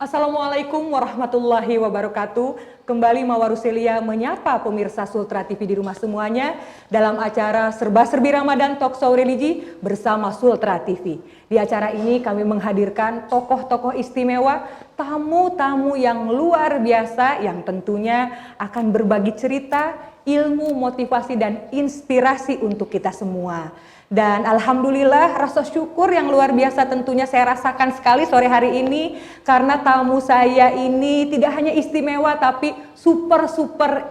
Assalamualaikum warahmatullahi wabarakatuh. Kembali Mawaruselia menyapa pemirsa Sultra TV di rumah semuanya dalam acara Serba-Serbi Ramadan Talkshow Religi bersama Sultra TV. Di acara ini kami menghadirkan tokoh-tokoh istimewa, tamu-tamu yang luar biasa yang tentunya akan berbagi cerita, ilmu, motivasi, dan inspirasi untuk kita semua. Dan alhamdulillah rasa syukur yang luar biasa tentunya saya rasakan sekali sore hari ini karena tamu saya ini tidak hanya istimewa tapi super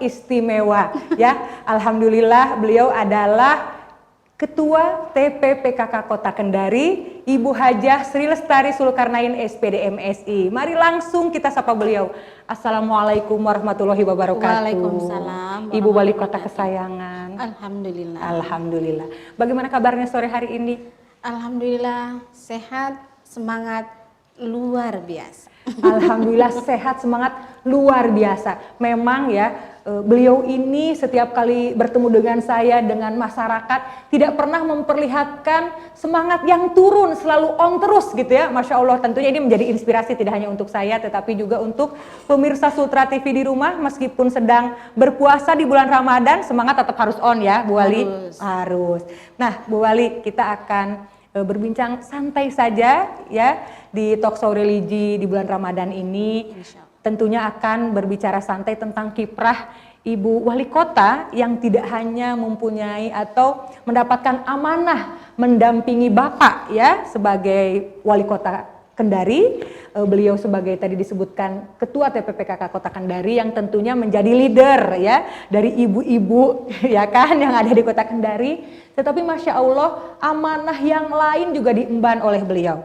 istimewa ya. Alhamdulillah beliau adalah Ketua TPPKK Kota Kendari, Ibu Hajah Sri Lestari Zulkarnain SPD MSI. Mari langsung kita sapa beliau. Assalamualaikum warahmatullahi wabarakatuh. Waalaikumsalam. Ibu Wali Kota kesayangan. Alhamdulillah. Alhamdulillah. Bagaimana kabarnya sore hari ini? Alhamdulillah sehat, semangat luar biasa. Alhamdulillah sehat, semangat luar biasa. Memang ya beliau ini setiap kali bertemu dengan saya, dengan masyarakat tidak pernah memperlihatkan semangat yang turun, selalu on terus gitu ya. Masya Allah, tentunya ini menjadi inspirasi tidak hanya untuk saya tetapi juga untuk pemirsa Sultra TV di rumah. Meskipun sedang berpuasa di bulan Ramadan, semangat tetap harus on ya Bu Wali. Harus. Nah Bu Wali, kita akan berbincang santai saja ya di Talkshow Religi di bulan Ramadan ini. Tentunya akan berbicara santai tentang kiprah Ibu Wali Kota yang tidak hanya mempunyai atau mendapatkan amanah mendampingi Bapak ya sebagai Wali Kota Kendari, beliau sebagai tadi disebutkan Ketua TPPKK Kota Kendari yang tentunya menjadi leader ya dari ibu-ibu ya kan yang ada di Kota Kendari. Tetapi Masya Allah amanah yang lain juga diemban oleh beliau.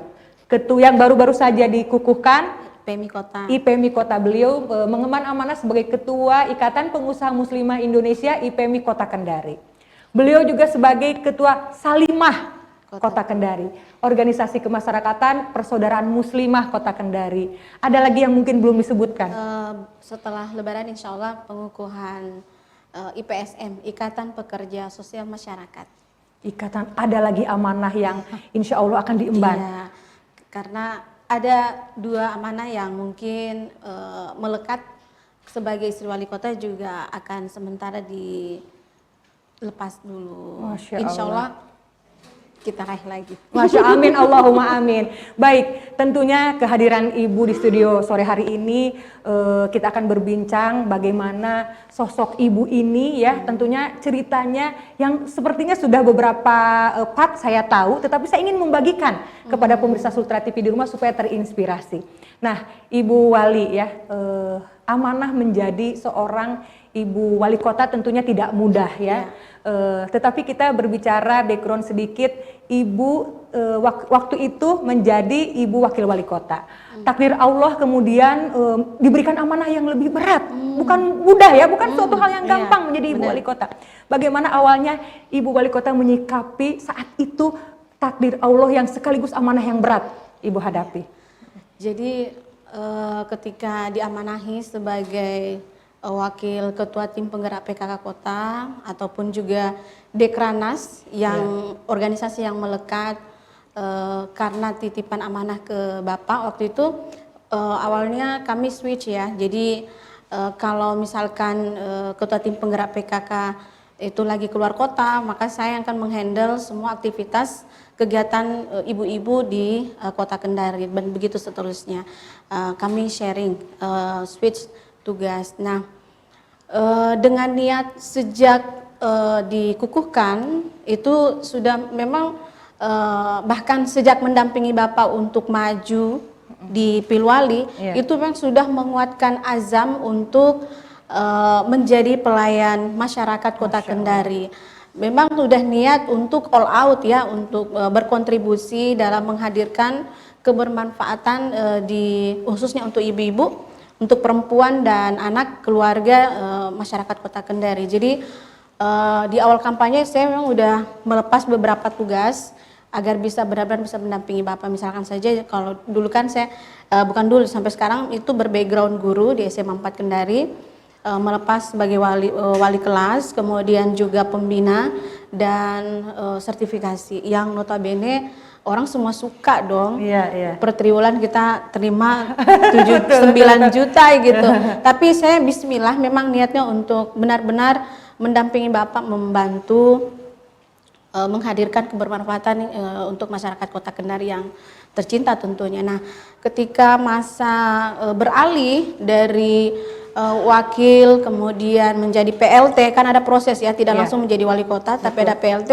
Ketua yang baru-baru saja dikukuhkan IPMI Kota, beliau mengemban amanah sebagai Ketua Ikatan Pengusaha Muslimah Indonesia IPMI Kota Kendari. Beliau juga sebagai Ketua Salimah Kota Kendari, Organisasi Kemasyarakatan Persaudaraan Muslimah Kota Kendari. Ada lagi yang mungkin belum disebutkan? Setelah Lebaran insya Allah pengukuhan IPSM, Ikatan Pekerja Sosial Masyarakat. Ikatan, ada lagi amanah yang insya Allah akan diemban. Iya, karena ada dua amanah yang mungkin melekat sebagai istri wali kota juga akan sementara dilepas dulu. Insya Allah kita raih lagi. Masya amin, Allahumma amin. Baik, tentunya kehadiran Ibu di studio sore hari ini kita akan berbincang bagaimana sosok Ibu ini ya, tentunya ceritanya yang sepertinya sudah beberapa part saya tahu, tetapi saya ingin membagikan kepada pemirsa Sultra TV di rumah supaya terinspirasi. Nah, Ibu Wali ya, amanah menjadi seorang Ibu Wali Kota tentunya tidak mudah ya. Tetapi kita berbicara background sedikit, Ibu waktu itu menjadi Ibu Wakil Wali Kota. Takdir Allah kemudian diberikan amanah yang lebih berat. Bukan mudah ya, bukan suatu hal yang gampang menjadi Ibu Wali Kota. Bagaimana awalnya Ibu Wali Kota menyikapi saat itu takdir Allah yang sekaligus amanah yang berat Ibu hadapi? Jadi ketika diamanahi sebagai Wakil Ketua Tim Penggerak PKK Kota ataupun juga Dekranas yang organisasi yang melekat karena titipan amanah ke Bapak waktu itu awalnya kami switch ya. Jadi kalau misalkan Ketua Tim Penggerak PKK itu lagi keluar kota, maka saya akan menghandle semua aktivitas kegiatan ibu-ibu di Kota Kendari dan begitu seterusnya. Kami sharing switch tugas. Nah, dengan niat sejak dikukuhkan itu sudah memang bahkan sejak mendampingi Bapak untuk maju di Pilwali itu memang sudah menguatkan azam untuk menjadi pelayan masyarakat Kota Kendari. Memang sudah niat untuk all out ya, untuk berkontribusi dalam menghadirkan kebermanfaatan khususnya untuk ibu-ibu, untuk perempuan dan anak keluarga masyarakat Kota Kendari. Jadi di awal kampanye saya memang udah melepas beberapa tugas agar bisa benar-benar bisa mendampingi Bapak. Misalkan saja kalau dulu kan saya bukan dulu sampai sekarang itu berbackground guru di SMA 4 Kendari. melepas sebagai wali kelas, kemudian juga pembina dan sertifikasi yang notabene orang semua suka dong. Iya. Per triwulan kita terima 7-9 juta gitu. Tapi saya bismillah memang niatnya untuk benar-benar mendampingi Bapak, membantu menghadirkan kebermanfaatan untuk masyarakat Kota Kendari yang tercinta tentunya. Nah, ketika masa beralih dari wakil kemudian menjadi PLT, kan ada proses ya, tidak langsung menjadi wali kota, tapi ada PLT.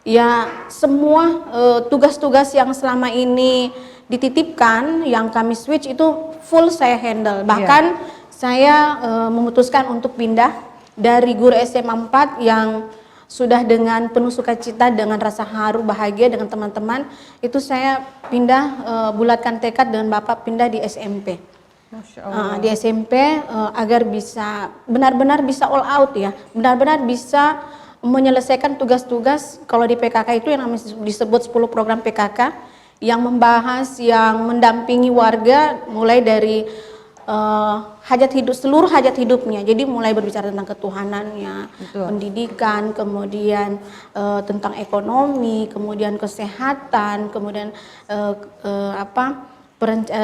Ya, semua tugas-tugas yang selama ini dititipkan, yang kami switch itu full saya handle. Bahkan saya memutuskan untuk pindah dari guru SMA 4 yang sudah dengan penuh sukacita, dengan rasa haru bahagia dengan teman-teman, itu saya pindah bulatkan tekad dengan Bapak pindah di SMP. Masya Allah. Di SMP agar bisa benar-benar bisa all out ya, benar-benar bisa menyelesaikan tugas-tugas. Kalau di PKK itu yang namanya disebut 10 program PKK yang membahas, yang mendampingi warga mulai dari hajat hidup, seluruh hajat hidupnya. Jadi mulai berbicara tentang ketuhanannya, pendidikan, kemudian tentang ekonomi, kemudian kesehatan, kemudian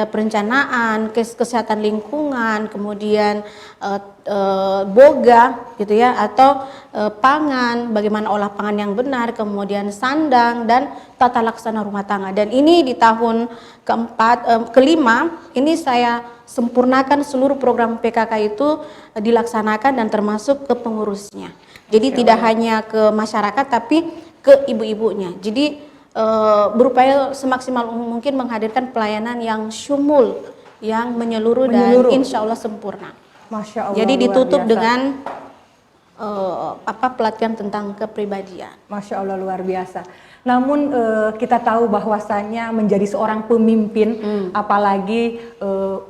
perencanaan, kesehatan lingkungan, kemudian boga gitu ya, atau pangan, bagaimana olah pangan yang benar, kemudian sandang dan tata laksana rumah tangga. Dan ini di tahun kelima ini saya sempurnakan seluruh program PKK itu dilaksanakan dan termasuk ke pengurusnya. Jadi tidak hanya ke masyarakat tapi ke ibu-ibunya. Jadi berupaya semaksimal mungkin menghadirkan pelayanan yang syumul, yang menyeluruh. Dan insya Allah sempurna. Masya Allah. Jadi ditutup dengan pelatihan tentang kepribadian. Masya Allah, luar biasa. Namun kita tahu bahwasannya menjadi seorang pemimpin, apalagi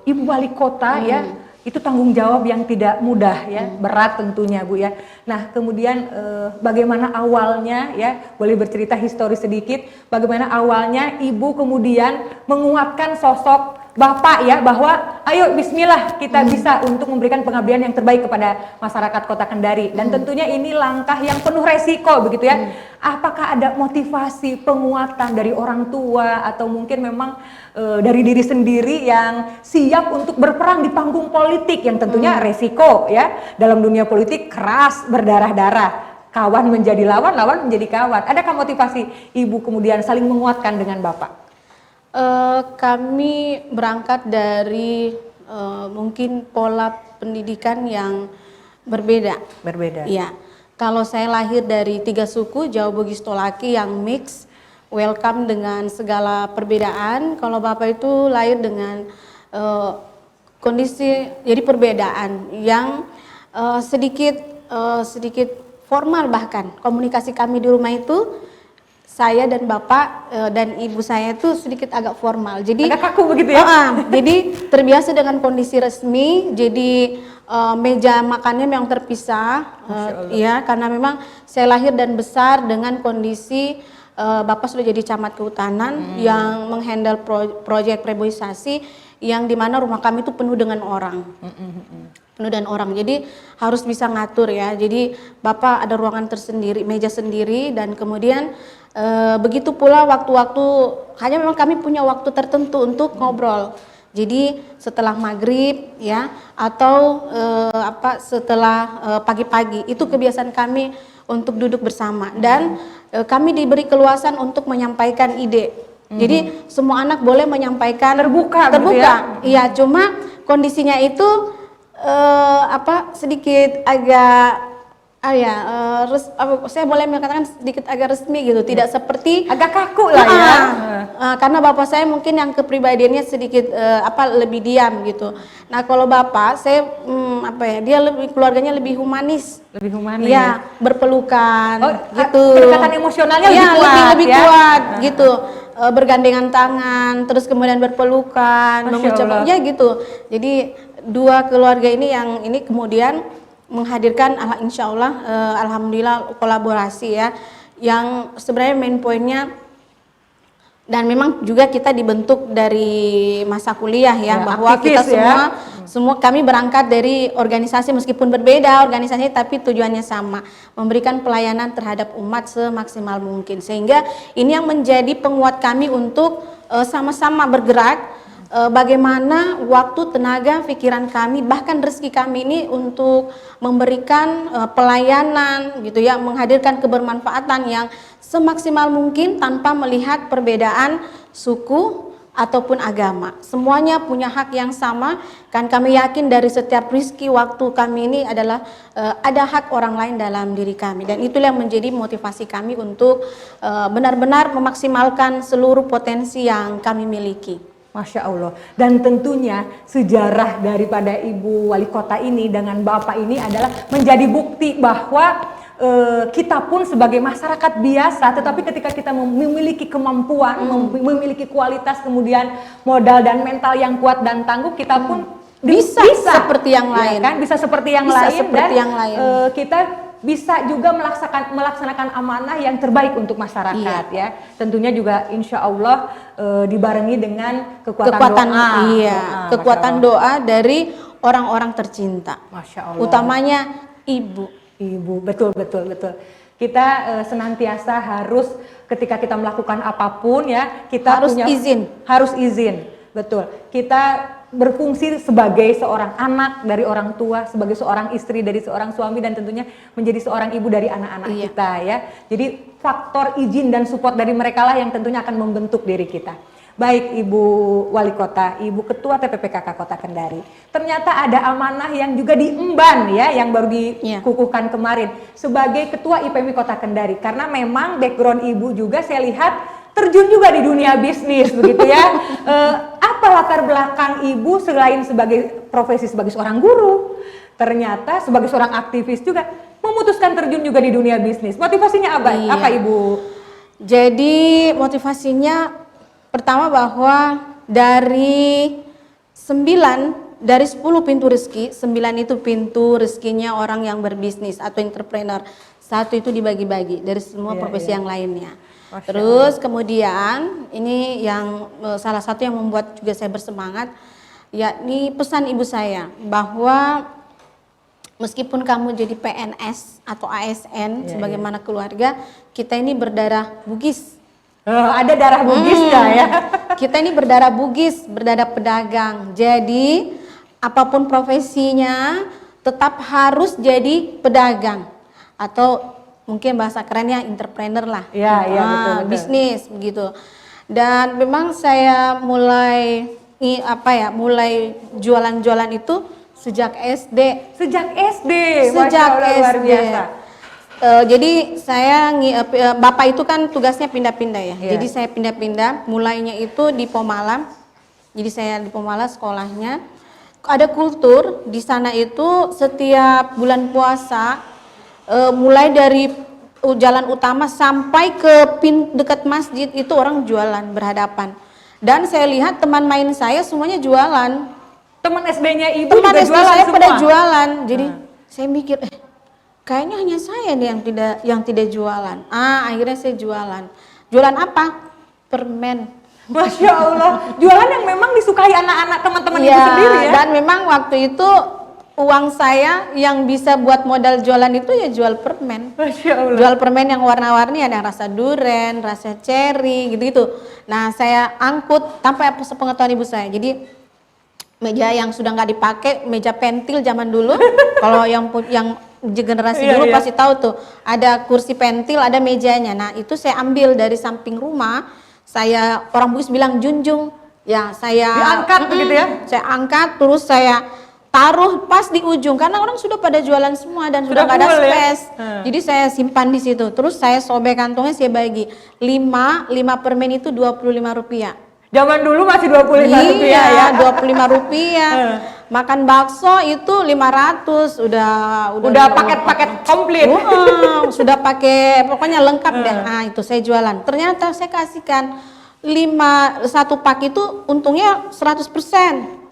ibu wali kota ya, itu tanggung jawab yang tidak mudah ya, berat tentunya Bu ya. Nah kemudian bagaimana awalnya ya, boleh bercerita histori sedikit, bagaimana awalnya Ibu kemudian menguatkan sosok Bapak ya, bahwa ayo bismillah kita bisa untuk memberikan pengabdian yang terbaik kepada masyarakat Kota Kendari. Dan tentunya ini langkah yang penuh resiko begitu ya. Apakah ada motivasi penguatan dari orang tua atau mungkin memang dari diri sendiri yang siap untuk berperang di panggung politik yang tentunya resiko ya. Dalam dunia politik keras, berdarah-darah. Kawan menjadi lawan, lawan menjadi kawan. Adakah motivasi Ibu kemudian saling menguatkan dengan Bapak? Kami berangkat dari mungkin pola pendidikan yang berbeda. Iya. Kalau saya lahir dari 3 suku, Jawa, Bugis, Tolaki yang mix, welcome dengan segala perbedaan. Kalau Bapak itu lahir dengan kondisi jadi perbedaan yang sedikit formal, bahkan komunikasi kami di rumah itu saya dan Bapak dan Ibu saya itu sedikit agak formal. Jadi agak kaku begitu ya? Jadi terbiasa dengan kondisi resmi. Jadi meja makannya memang terpisah. Ya, karena memang saya lahir dan besar dengan kondisi Bapak sudah jadi camat kehutanan yang menghandle proyek reboisasi, yang dimana rumah kami itu penuh dengan orang. Penuh dengan orang, jadi harus bisa ngatur ya. Jadi Bapak ada ruangan tersendiri, meja sendiri, dan kemudian begitu pula waktu-waktu, hanya memang kami punya waktu tertentu untuk ngobrol. Jadi setelah maghrib ya, atau setelah pagi-pagi, itu kebiasaan kami untuk duduk bersama. Dan kami diberi keluasan untuk menyampaikan ide. Jadi semua anak boleh menyampaikan terbuka. Gitu ya? Iya, cuma kondisinya itu sedikit agak saya boleh mengatakan sedikit agak resmi gitu, tidak seperti agak kaku lah ya. Karena Bapak saya mungkin yang kepribadiannya sedikit lebih diam gitu. Nah kalau Bapak saya dia keluarganya lebih humanis. Lebih humanis. Ya, berpelukan gitu. Kedekatan emosionalnya lebih kuat gitu. Bergandengan tangan, terus kemudian berpelukan, mengucapkan ya gitu. Jadi 2 keluarga ini yang ini kemudian menghadirkan insya Allah alhamdulillah kolaborasi ya, yang sebenarnya main poinnya, dan memang juga kita dibentuk dari masa kuliah ya, bahwa kita semua Semua kami berangkat dari organisasi meskipun berbeda organisasi tapi tujuannya sama, memberikan pelayanan terhadap umat semaksimal mungkin. Sehingga ini yang menjadi penguat kami untuk sama-sama bergerak. Bagaimana waktu, tenaga, pikiran kami, bahkan rezeki kami ini untuk memberikan pelayanan gitu ya, menghadirkan kebermanfaatan yang semaksimal mungkin tanpa melihat perbedaan suku ataupun agama. Semuanya punya hak yang sama, kan kami yakin dari setiap rezeki waktu kami ini adalah ada hak orang lain dalam diri kami, dan itulah yang menjadi motivasi kami untuk benar-benar memaksimalkan seluruh potensi yang kami miliki. Masya Allah. Dan tentunya sejarah daripada Ibu Wali Kota ini dengan Bapak ini adalah menjadi bukti bahwa kita pun sebagai masyarakat biasa, tetapi ketika kita memiliki kemampuan, memiliki kualitas, kemudian modal dan mental yang kuat dan tangguh, kita pun bisa seperti yang lain, ya kan? Bisa seperti yang bisa lain, seperti dan yang lain. Kita bisa juga melaksanakan amanah yang terbaik untuk masyarakat, ya. Tentunya juga insya Allah dibarengi dengan kekuatan doa. Kekuatan doa dari orang-orang tercinta. Masya Allah. Utamanya ibu. Betul. Kita senantiasa harus ketika kita melakukan apapun, ya, kita harus izin. Betul. Kita berfungsi sebagai seorang anak dari orang tua, sebagai seorang istri dari seorang suami, dan tentunya menjadi seorang ibu dari anak-anak kita, ya. Jadi faktor izin dan support dari mereka lah yang tentunya akan membentuk diri kita. Baik Ibu Wali Kota, Ibu Ketua TPPKK Kota Kendari. Ternyata ada amanah yang juga diemban, ya, yang baru dikukuhkan kemarin sebagai Ketua IPMI Kota Kendari. Karena memang background Ibu juga saya lihat terjun juga di dunia bisnis, begitu ya. Apa latar belakang Ibu selain sebagai profesi sebagai seorang guru, ternyata sebagai seorang aktivis juga memutuskan terjun juga di dunia bisnis. Motivasinya apa Ibu? Jadi motivasinya pertama bahwa dari 10 pintu rezeki, 9 itu pintu rezekinya orang yang berbisnis atau entrepreneur. 1 itu dibagi-bagi dari semua profesi yang lainnya. Terus kemudian ini yang salah satu yang membuat juga saya bersemangat, yakni pesan ibu saya bahwa meskipun kamu jadi PNS atau ASN sebagaimana keluarga, kita ini berdarah Bugis. Ada darah Bugis ya? Kita ini berdarah Bugis, berdarah pedagang. Jadi apapun profesinya tetap harus jadi pedagang atau mungkin bahasa kerennya entrepreneur lah. Betul. Bisnis begitu. Dan memang saya mulai jualan-jualan itu sejak SD. Sejak SD. Luar biasa. Jadi saya Bapak itu kan tugasnya pindah-pindah ya. Jadi saya pindah-pindah, mulainya itu di Pomalam. Jadi saya di Pomalam sekolahnya. Ada kultur di sana itu setiap bulan puasa mulai dari jalan utama sampai ke dekat masjid itu orang jualan berhadapan. Dan saya lihat teman main saya semuanya jualan. Teman SD-nya Ibu teman juga SD jualan saya semua. pada jualan. Jadi saya mikir kayaknya hanya saya nih yang tidak jualan. Akhirnya saya jualan. Jualan apa? Permen. Masya Allah. Jualan yang memang disukai anak-anak teman-teman Ibu sendiri ya. Dan memang waktu itu uang saya yang bisa buat modal jualan itu ya jual permen. Masya Allah. Jual permen yang warna-warni, ada yang rasa duren, rasa cherry gitu-gitu. Nah saya angkut tanpa sepengetahuan ibu saya. Jadi meja yang sudah nggak dipakai, meja pentil zaman dulu. Kalau yang generasi dulu pasti tahu tuh, ada kursi pentil, ada mejanya. Nah itu saya ambil dari samping rumah. Saya, orang Bugis bilang junjung. Ya saya diangkat begitu ya. Saya angkat terus saya taruh pas di ujung karena orang sudah pada jualan semua dan sudah nggak ada space. Jadi saya simpan di situ. Terus saya sobek kantongnya, saya bagi 5 permen itu Rp25. Zaman dulu masih Rp25 ya. Rp25. Makan bakso itu 500, udah paket-paket komplit. Sudah pakai pokoknya lengkap deh. Nah, itu saya jualan. Ternyata saya kasihkan 1 pak itu untungnya 100%.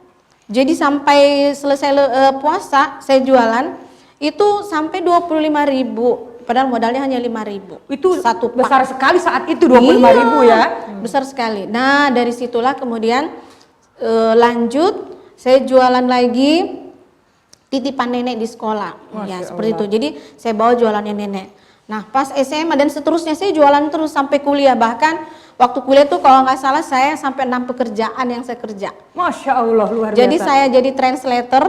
Jadi sampai selesai puasa saya jualan itu sampai 25.000, padahal modalnya hanya 5.000. Itu 1 pak. Besar sekali saat itu 25.000 ya. Besar sekali. Nah dari situlah kemudian lanjut saya jualan lagi titipan nenek di sekolah. Masya Ya, seperti Allah. itu. Jadi saya bawa jualannya nenek. Nah, pas SMA dan seterusnya saya jualan terus sampai kuliah. Bahkan waktu kuliah tuh kalau nggak salah saya sampai 6 pekerjaan yang saya kerja. Masya Allah, luar Jadi biasa. saya jadi translator,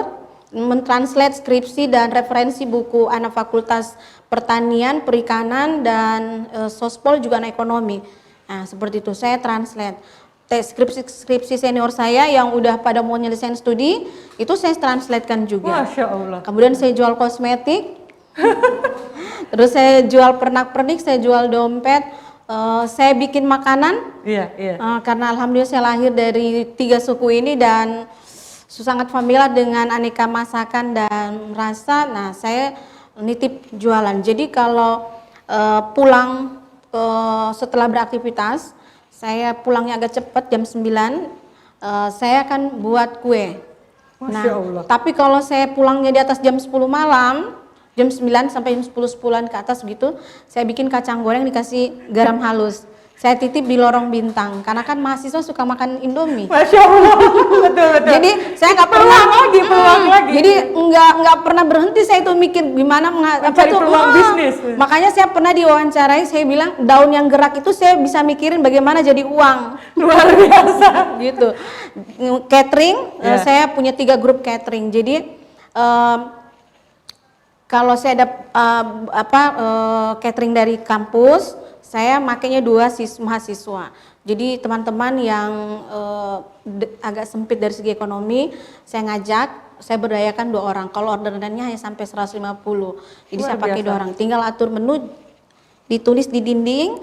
mentranslate skripsi dan referensi buku anak Fakultas Pertanian, Perikanan, dan Sospol juga anak ekonomi. Nah, seperti itu saya translate. Skripsi senior saya yang udah pada mau nyelesain studi, itu saya translatekan juga. Masya Allah. Kemudian saya jual kosmetik, terus saya jual pernak-pernik, saya jual dompet, saya bikin makanan. Iya, iya. Karena alhamdulillah saya lahir dari 3 suku ini dan sangat familiar dengan aneka masakan dan rasa. Nah, saya nitip jualan. Jadi kalau pulang setelah beraktivitas, saya pulangnya agak cepat jam 9, saya akan buat kue. Masya Allah. Tapi kalau saya pulangnya di atas jam 10 malam, jam 9 sampai jam 10-10an ke atas gitu, saya bikin kacang goreng dikasih garam halus. Saya titip di Lorong Bintang, karena kan mahasiswa suka makan Indomie. Masya Allah. Betul, betul. Jadi saya nggak pernah peluang lagi. Jadi nggak pernah berhenti saya itu mikir gimana mencari peluang bisnis. Makanya saya pernah diwawancarai, saya bilang daun yang gerak itu saya bisa mikirin bagaimana jadi uang. Luar biasa. Gitu. Catering, Ya. saya punya 3 grup catering. Jadi kalau saya ada catering dari kampus, saya makanya 2 mahasiswa. Jadi teman-teman yang agak sempit dari segi ekonomi, saya ngajak, saya berdayakan 2 orang. Kalau orderannya hanya sampai 150. Jadi Luar saya pakai biasa. 2 orang. Tinggal atur menu, ditulis di dinding.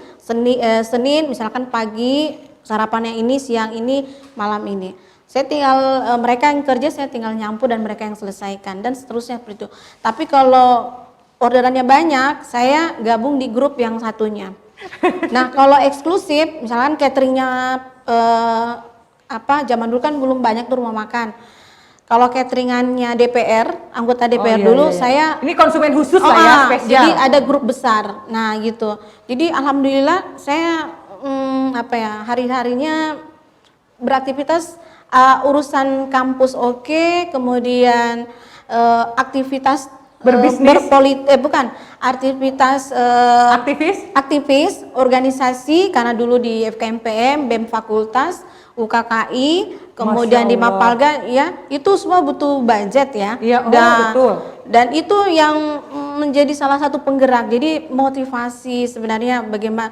Senin misalkan pagi sarapannya ini, siang ini, malam ini. Saya tinggal mereka yang kerja, saya tinggal nyampu dan mereka yang selesaikan dan seterusnya seperti itu. Tapi kalau orderannya banyak, saya gabung di grup yang satunya. Nah, kalau eksklusif, misalkan cateringnya zaman dulu kan belum banyak tuh rumah makan. Kalau cateringannya DPR, anggota DPR iya, dulu, iya. saya Ini konsumen khusus lah ya, spesial. jadi ada grup besar. Nah, gitu. Jadi alhamdulillah saya hari-harinya beraktivitas, urusan kampus oke, kemudian aktivitas Berbisnis? aktivitas aktivis organisasi, karena dulu di FKMPM, BEM Fakultas, UKKI, kemudian di Masya Allah. Mapalga, ya itu semua butuh budget ya. Iya, betul. Dan itu yang menjadi salah satu penggerak. Jadi motivasi sebenarnya bagaimana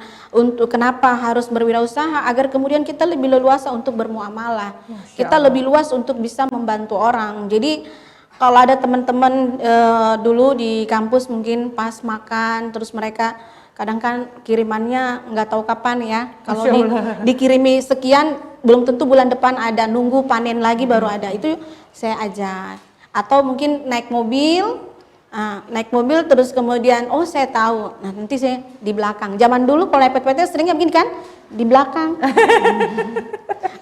kenapa harus berwirausaha, agar kemudian kita lebih leluasa untuk bermuamalah. Kita lebih luas untuk bisa membantu orang. Jadi kalau ada teman-teman dulu di kampus mungkin pas makan, terus mereka kadang kan kirimannya nggak tahu kapan ya. Kalau dikirimi sekian, belum tentu bulan depan ada, nunggu panen lagi baru ada. Itu saya ajak. Atau mungkin naik mobil terus kemudian saya tahu, nah nanti saya di belakang. Zaman dulu kalau lepet-lepetnya seringnya begini kan, di belakang.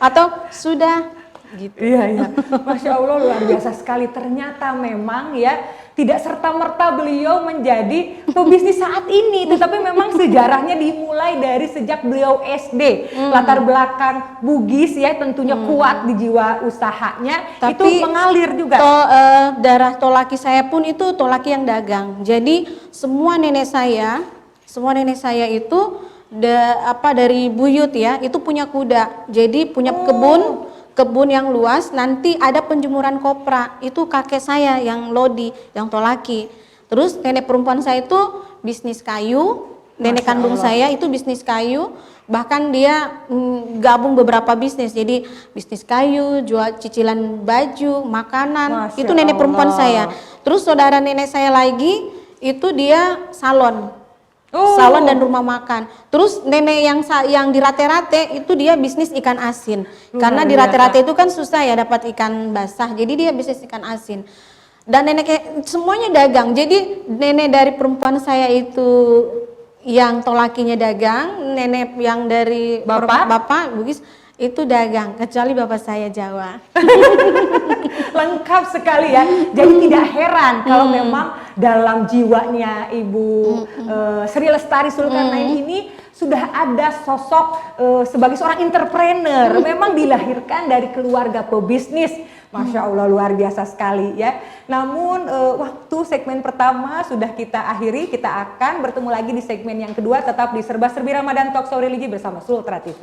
Atau sudah gitu. Iya. Masya Allah, luar biasa sekali. Ternyata memang ya tidak serta-merta beliau menjadi pebisnis saat ini, tetapi memang sejarahnya dimulai dari sejak beliau SD. Latar belakang Bugis ya tentunya kuat di jiwa usahanya. Tapi itu mengalir juga. Darah tolaki saya pun itu tolaki yang dagang. Jadi semua nenek saya itu dari buyut ya, itu punya kuda. Jadi punya kebun yang luas, nanti ada penjemuran kopra, itu kakek saya yang lodi, yang tolaki. Terus nenek perempuan saya itu bisnis kayu, nenek kandung saya itu bisnis kayu, bahkan dia gabung beberapa bisnis, jadi bisnis kayu, jual cicilan baju, makanan, itu nenek perempuan saya. Terus saudara nenek saya lagi, itu dia salon. Salon dan rumah makan. Terus nenek yang di Rate-Rate itu dia bisnis ikan asin. Karena di Rate-Rate itu kan susah ya dapat ikan basah. Jadi dia bisnis ikan asin. Dan nenek semuanya dagang. Jadi nenek dari perempuan saya itu yang tolakinya dagang, nenek yang dari bapak Bugis itu dagang, kecuali bapak saya Jawa. Lengkap sekali ya. Jadi tidak heran kalau memang dalam jiwanya Ibu Sri Lestari Zulkarnain ini sudah ada sosok sebagai seorang entrepreneur. Memang dilahirkan dari keluarga pebisnis. Masya Allah, luar biasa sekali ya. Namun waktu segmen pertama sudah kita akhiri, kita akan bertemu lagi di segmen yang kedua, tetap di Serba Serbi Ramadan Talk Show Religi bersama Sultra TV.